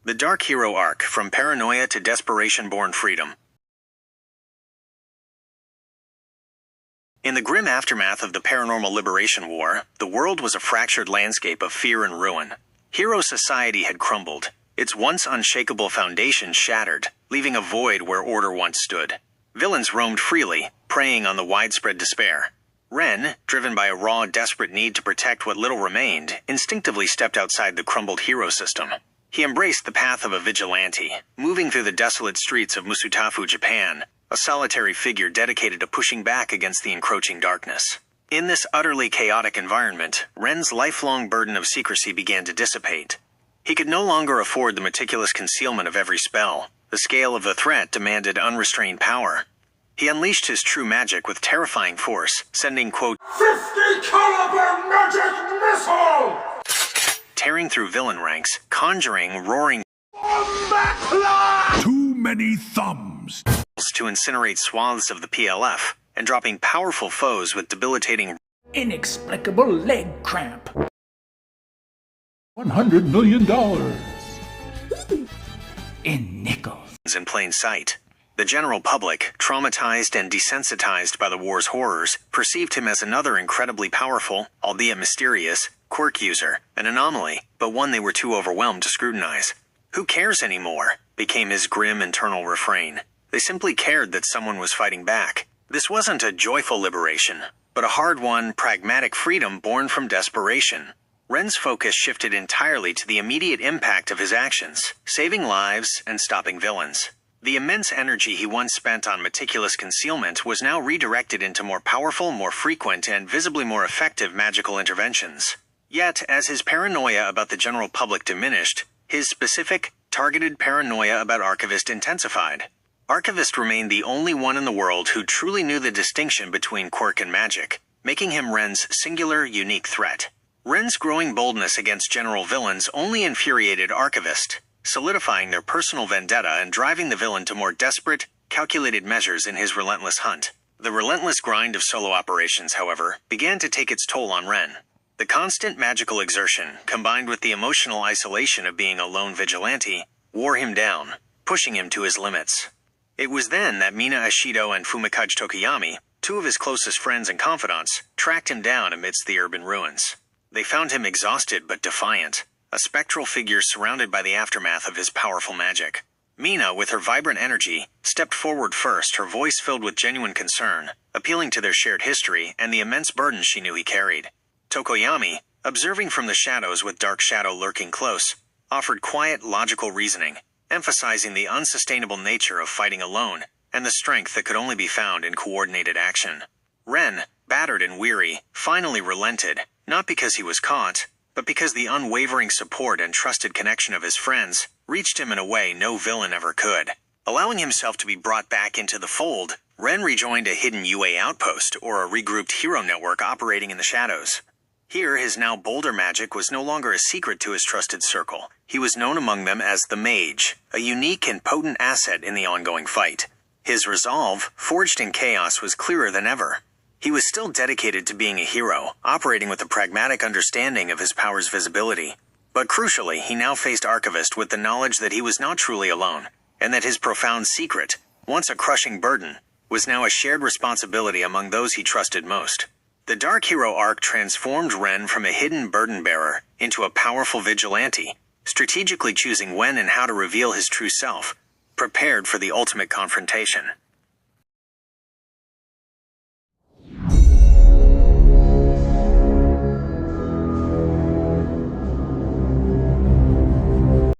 The Dark Hero Arc, From Paranoia to Desperation-Born Freedom. In the grim aftermath of the Paranormal Liberation War, the world was a fractured landscape of fear and ruin. Hero society had crumbled, its once unshakable foundation shattered, leaving a void where order once stood. Villains roamed freely, preying on the widespread despair. Ren, driven by a raw, desperate need to protect what little remained, instinctively stepped outside the crumbled hero system. He embraced the path of a vigilante, moving through the desolate streets of Musutafu, Japan, a solitary figure dedicated to pushing back against the encroaching darkness. In this utterly chaotic environment, Ren's lifelong burden of secrecy began to dissipate. He could no longer afford the meticulous concealment of every spell. The scale of the threat demanded unrestrained power. He unleashed his true magic with terrifying force, sending, quote, 50 caliber magic missile! Tearing through villain ranks, conjuring roaring too many thumbs to incinerate swaths of the PLF, and dropping powerful foes with debilitating inexplicable leg cramp. $100 million in nickels. In plain sight. The general public, traumatized and desensitized by the war's horrors, perceived him as another incredibly powerful, albeit mysterious, quirk user, an anomaly, but one they were too overwhelmed to scrutinize. "Who cares anymore?" became his grim internal refrain. They simply cared that someone was fighting back. This wasn't a joyful liberation, but a hard-won, pragmatic freedom born from desperation. Ren's focus shifted entirely to the immediate impact of his actions, saving lives and stopping villains. The immense energy he once spent on meticulous concealment was now redirected into more powerful, more frequent, and visibly more effective magical interventions. Yet, as his paranoia about the general public diminished, his specific, targeted paranoia about Archivist intensified. Archivist remained the only one in the world who truly knew the distinction between quirk and magic, making him Ren's singular, unique threat. Ren's growing boldness against general villains only infuriated Archivist, solidifying their personal vendetta and driving the villain to more desperate, calculated measures in his relentless hunt. The relentless grind of solo operations, however, began to take its toll on Ren. The constant magical exertion, combined with the emotional isolation of being a lone vigilante, wore him down, pushing him to his limits. It was then that Mina Ashido and Fumikage Tokoyami, two of his closest friends and confidants, tracked him down amidst the urban ruins. They found him exhausted but defiant, a spectral figure surrounded by the aftermath of his powerful magic. Mina, with her vibrant energy, stepped forward first, her voice filled with genuine concern, appealing to their shared history and the immense burden she knew he carried. Tokoyami, observing from the shadows with Dark Shadow lurking close, offered quiet, logical reasoning, emphasizing the unsustainable nature of fighting alone and the strength that could only be found in coordinated action. Ren, battered and weary, finally relented, not because he was caught, but because the unwavering support and trusted connection of his friends reached him in a way no villain ever could. Allowing himself to be brought back into the fold, Ren rejoined a hidden UA outpost, or a regrouped hero network operating in the shadows. Here, his now bolder magic was no longer a secret to his trusted circle. He was known among them as the Mage, a unique and potent asset in the ongoing fight. His resolve, forged in chaos, was clearer than ever. He was still dedicated to being a hero, operating with a pragmatic understanding of his power's visibility. But crucially, he now faced Archivist with the knowledge that he was not truly alone, and that his profound secret, once a crushing burden, was now a shared responsibility among those he trusted most. The Dark Hero arc transformed Ren from a hidden burden-bearer into a powerful vigilante, strategically choosing when and how to reveal his true self, prepared for the ultimate confrontation.